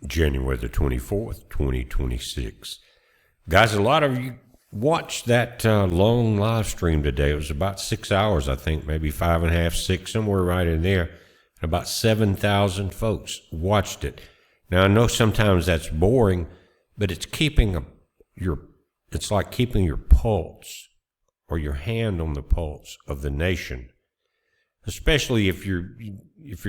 January the 24th, 2026. Guys, a lot of you watched that long live stream today. It was about 6 hours, I think, maybe 5.5, 6, somewhere right in there. About 7,000 folks watched it. Now, I know sometimes that's boring, but it's it's like keeping your pulse or your hand on the pulse of the nation, especially if you're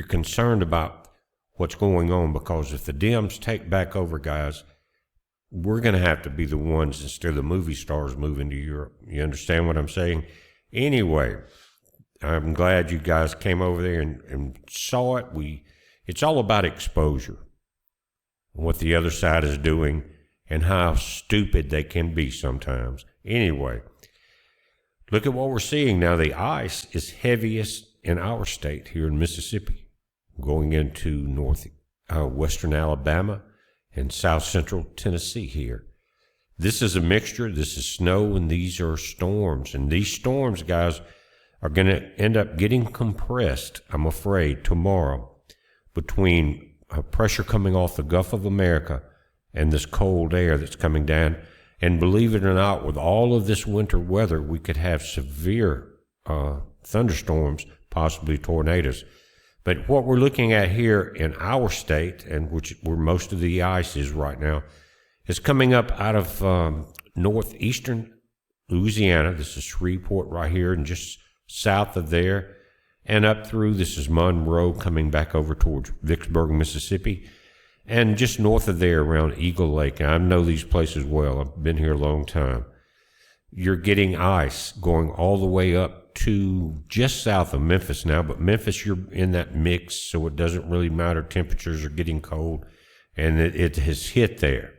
concerned about what's going on, because if the Dems take back over, guys, we're going to have to be the ones instead of the movie stars moving to Europe. You understand what I'm saying? Anyway, I'm glad you guys came over there and saw it. It's all about exposure, what the other side is doing, and how stupid they can be sometimes. Anyway, look at what we're seeing now. The ice is heaviest in our state here in Mississippi, going into western Alabama and south central Tennessee here. This is a mixture. This is snow, and these are storms. And these storms, guys, are going to end up getting compressed, I'm afraid, tomorrow between pressure coming off the Gulf of America and this cold air that's coming down. And believe it or not, with all of this winter weather, we could have severe thunderstorms, possibly tornadoes. But what we're looking at here in our state, and where most of the ice is right now, is coming up out of northeastern Louisiana. This is Shreveport right here, and just south of there, and up through, this is Monroe, coming back over towards Vicksburg, Mississippi, and just north of there around Eagle Lake. I know these places well. I've been here a long time. You're getting ice going all the way up to just south of Memphis now, but Memphis, you're in that mix, so it doesn't really matter. Temperatures are getting cold, and it has hit there.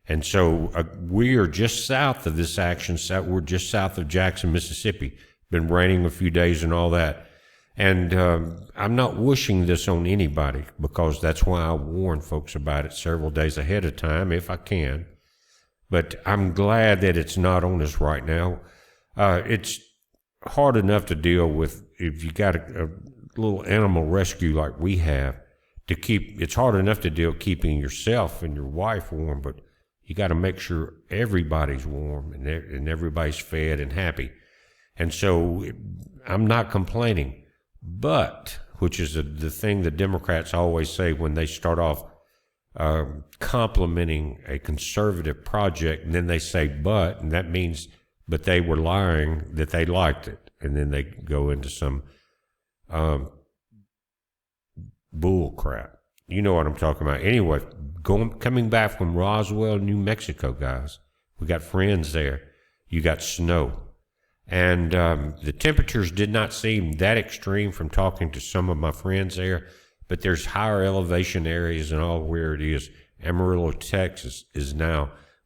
And so we are just south of this action. We're just south of Jackson, Mississippi. Been raining a few days and all that. And I'm not wishing this on anybody, because that's why I warn folks about it several days ahead of time if I can. But I'm glad that it's not on us right now. It's hard enough to deal with if you got a little animal rescue like we have to keep. It's hard enough to deal keeping yourself and your wife warm, but you got to make sure everybody's warm and everybody's fed and happy. And so I'm not complaining, but, which is the thing the Democrats always say when they start off complimenting a conservative project, and then they say but, and that means but they were lying that they liked it, and then they go into some bull crap. You know what I'm talking about. Anyway, coming back from Roswell, New Mexico, guys, we got friends there. You got snow. And the temperatures did not seem that extreme from talking to some of my friends there, but there's higher elevation areas and all where it is. Amarillo, Texas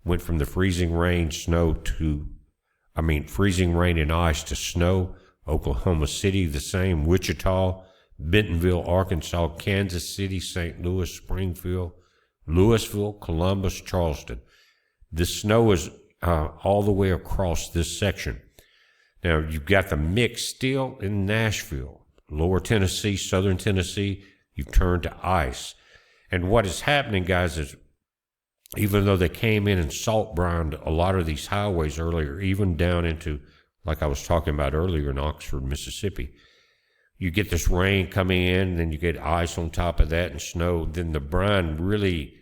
went from the freezing rain and ice to snow. Oklahoma City, the same. Wichita, Bentonville, Arkansas, Kansas City, St. Louis, Springfield, Louisville, Columbus, Charleston. The snow is all the way across this section. Now, you've got the mix still in Nashville, lower Tennessee, southern Tennessee. You've turned to ice. And what is happening, guys, is even though they came in and salt-brined a lot of these highways earlier, even down into, like I was talking about earlier, in Oxford, Mississippi, you get this rain coming in, and then you get ice on top of that and snow. Then the brine really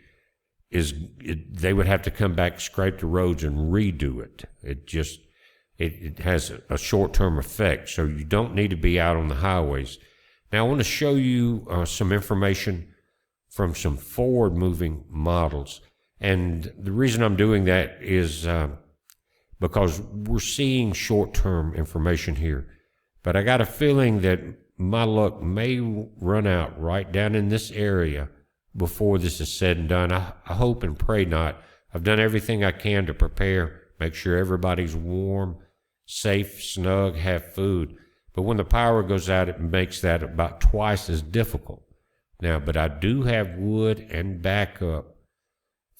they would have to come back, scrape the roads, and redo it. It has a short-term effect, so you don't need to be out on the highways. Now, I want to show you some information from some forward-moving models. And the reason I'm doing that is because we're seeing short-term information here. But I got a feeling that my luck may run out right down in this area before this is said and done. I hope and pray not. I've done everything I can to prepare, make sure everybody's warm, safe, snug, have food. But when the power goes out, it makes that about twice as difficult. Now, but I do have wood and backup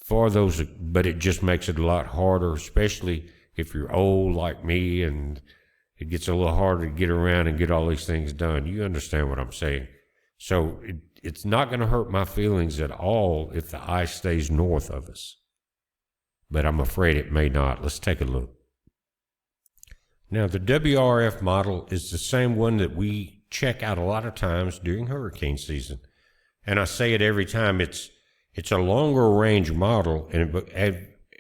for those, but it just makes it a lot harder, especially if you're old like me, and it gets a little harder to get around and get all these things done. You understand what I'm saying? So it's not going to hurt my feelings at all if the ice stays north of us. But I'm afraid it may not. Let's take a look. Now, the WRF model is the same one that we check out a lot of times during hurricane season. And I say it every time, it's a longer range model, and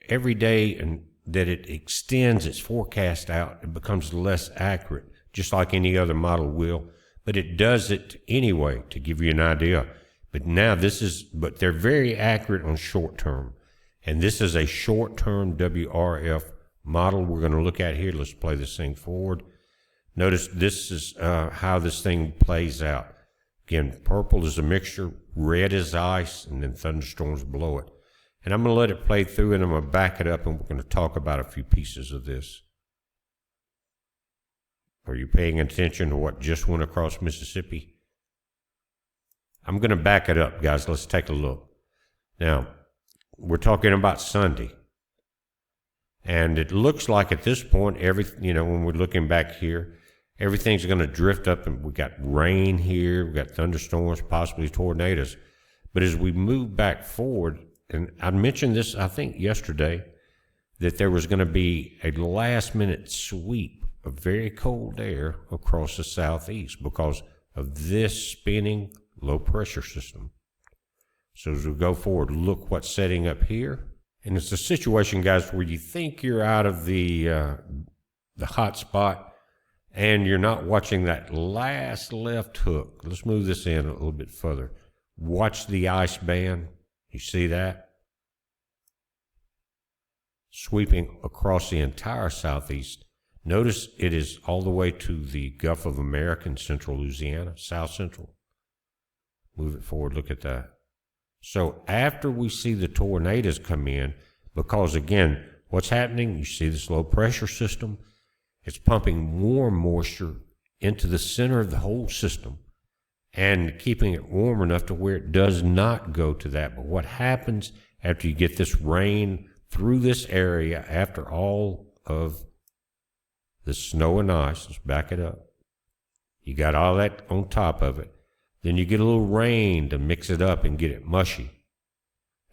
every day that it extends its forecast out, it becomes less accurate, just like any other model will. But it does it anyway to give you an idea. But but they're very accurate on short term. And this is a short term WRF model we're going to look at here. Let's play this thing forward. Notice this is how this thing plays out. Again, purple is a mixture, red is ice, and then thunderstorms below it. And I'm going to let it play through, and I'm going to back it up, and we're going to talk about a few pieces of this. Are you paying attention to what just went across Mississippi? I'm going to back it up, guys. Let's take a look. Now, we're talking about Sunday. And it looks like at this point, when we're looking back here, everything's going to drift up, and we got rain here, we got thunderstorms, possibly tornadoes. But as we move back forward, and I mentioned this, I think, yesterday, that there was going to be a last-minute sweep of very cold air across the southeast because of this spinning low-pressure system. So as we go forward, look what's setting up here. And it's a situation, guys, where you think you're out of the hot spot, and you're not watching that last left hook. Let's move this in a little bit further. Watch the ice band. You see that? Sweeping across the entire southeast. Notice it is all the way to the Gulf of America in central Louisiana, south central. Move it forward, look at that. So after we see the tornadoes come in, because again, what's happening, you see this low pressure system, it's pumping warm moisture into the center of the whole system and keeping it warm enough to where it does not go to that. But what happens after you get this rain through this area, after all of the snow and ice, let's back it up. You got all that on top of it. Then you get a little rain to mix it up and get it mushy.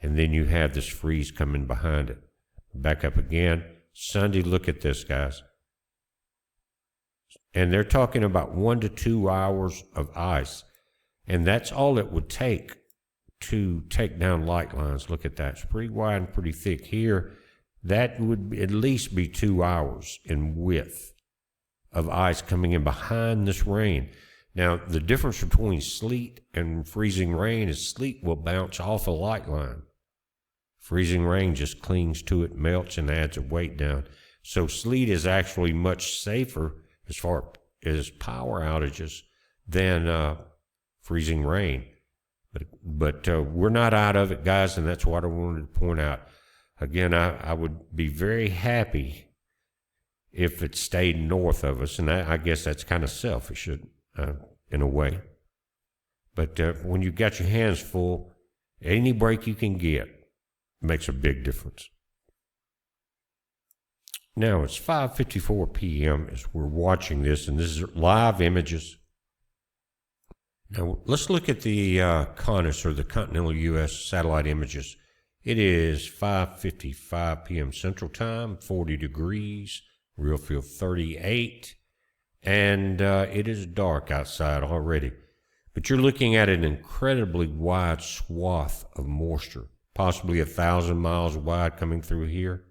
And then you have this freeze coming behind it. Back up again. Sunday, look at this, guys. And they're talking about 1 to 2 hours of ice. And that's all it would take to take down light lines. Look at that. It's pretty wide and pretty thick here. That would at least be 2 hours in width of ice coming in behind this rain. Now, the difference between sleet and freezing rain is sleet will bounce off a light line. Freezing rain just clings to it, melts, and adds a weight down. So sleet is actually much safer as far as power outages than freezing rain. But we're not out of it, guys, and that's what I wanted to point out. Again, I would be very happy if it stayed north of us, and I guess that's kind of selfish in a way. But when you've got your hands full, any break you can get makes a big difference. Now, it's 5:54 p.m. as we're watching this, and this is live images. Now, let's look at the CONUS, or the Continental U.S. satellite images. It is 5:55 p.m. Central Time, 40 degrees, real feel 38, and it is dark outside already. But you're looking at an incredibly wide swath of moisture, possibly 1,000 miles wide coming through here.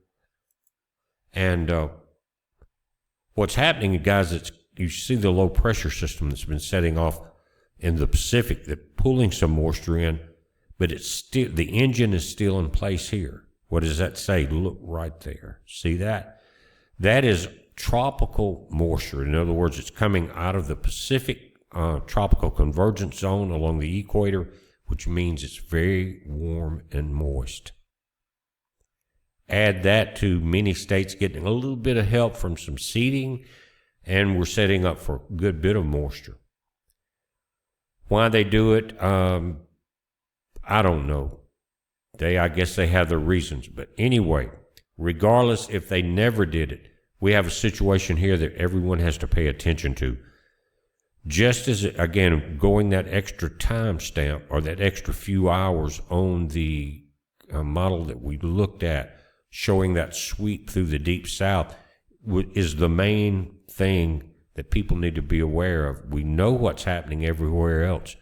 And what's happening, guys, you see the low pressure system that's been setting off in the Pacific, that pulling some moisture in, but it's still, the engine is still in place here. What does that say? Look right there. See that? That is tropical moisture. In other words, it's coming out of the Pacific tropical convergence zone along the equator, which means it's very warm and moist. Add that to many states getting a little bit of help from some seeding, and we're setting up for a good bit of moisture. Why they do it, I don't know. I guess they have their reasons. But anyway, regardless if they never did it, we have a situation here that everyone has to pay attention to. just as, again, going that extra time stamp or that extra few hours on the model that we looked at, showing that sweep through the Deep South, is the main thing that people need to be aware of. We know what's happening everywhere else,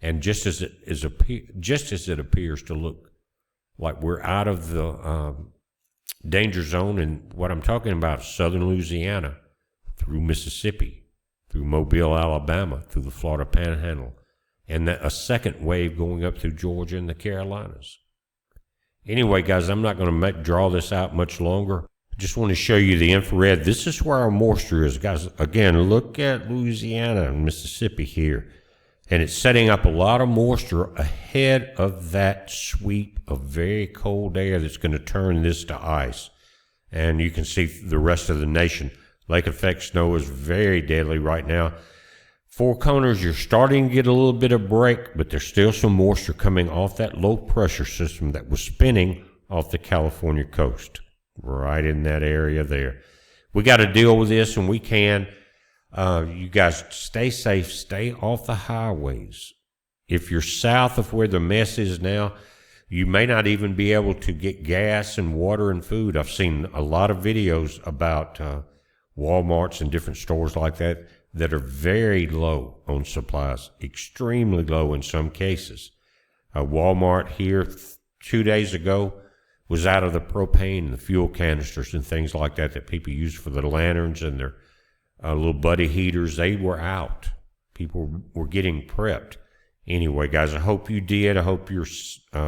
and just as it appears to look like we're out of the danger zone, and what I'm talking about is southern Louisiana, through Mississippi, through Mobile, Alabama, through the Florida Panhandle, and a second wave going up through Georgia and the Carolinas. Anyway, guys, I'm not going to draw this out much longer. I just want to show you the infrared. This is where our moisture is, guys. Again, look at Louisiana and Mississippi here. And it's setting up a lot of moisture ahead of that sweep of very cold air that's going to turn this to ice. And you can see the rest of the nation. Lake effect snow is very deadly right now. Four Corners, you're starting to get a little bit of break, but there's still some moisture coming off that low pressure system that was spinning off the California coast, right in that area there. We got to deal with this, and we can. You guys stay safe, stay off the highways. If you're south of where the mess is now, you may not even be able to get gas and water and food. I've seen a lot of videos about Walmarts and different stores like that are very low on supplies, extremely low in some cases. Walmart here 2 days ago was out of the propane, the fuel canisters and things like that people use for the lanterns and their little buddy heaters. They were out. People were getting prepped. Anyway, guys, I hope you did. I hope you're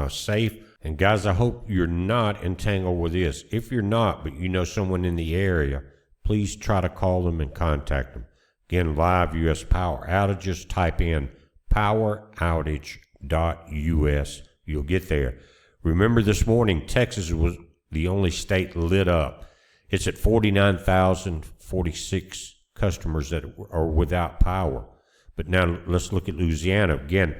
safe. And guys, I hope you're not entangled with this. If you're not, but you know someone in the area, please try to call them and contact them. Again, live U.S. power outages, type in poweroutage.us. You'll get there. Remember this morning, Texas was the only state lit up. It's at 49,046 customers that are without power. But now let's look at Louisiana. Again,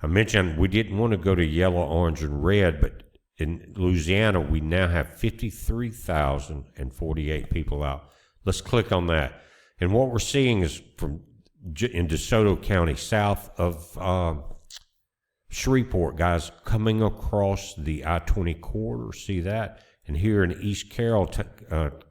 I mentioned we didn't want to go to yellow, orange, and red, but in Louisiana, we now have 53,048 people out. Let's click on that. And what we're seeing is in DeSoto County, south of Shreveport, guys, coming across the I-20 corridor. See that? And here in East Carroll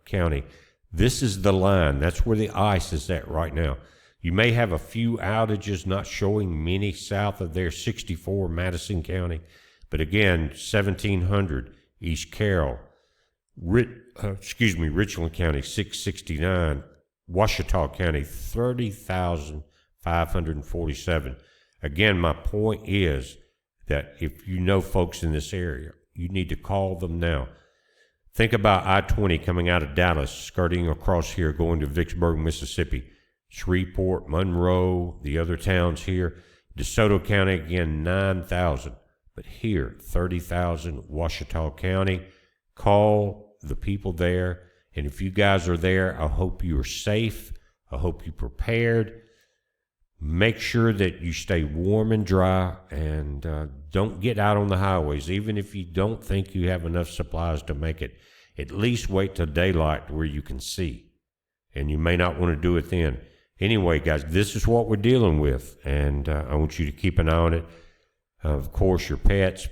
County, this is the line. That's where the ice is at right now. You may have a few outages not showing many south of there, 64 Madison County. But again, 1,700 East Carroll. Richland County, 669. Ouachita County, 30,547. Again, my point is that if you know folks in this area, you need to call them now. Think about I-20 coming out of Dallas, skirting across here, going to Vicksburg, Mississippi, Shreveport, Monroe, the other towns here. DeSoto County, again, 9,000. But here, 30,000, Ouachita County. Call the people there. And if you guys are there, I hope you are safe. I hope you're prepared. Make sure that you stay warm and dry, and don't get out on the highways. Even if you don't think you have enough supplies to make it, at least wait till daylight where you can see. And you may not want to do it then. Anyway, guys, this is what we're dealing with, and I want you to keep an eye on it. Of course, your pets,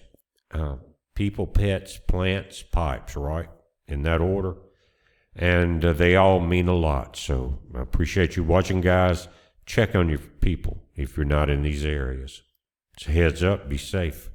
people, pets, plants, pipes, right? In that order. And they all mean a lot. So I appreciate you watching, guys. Check on your people if you're not in these areas. So heads up, be safe.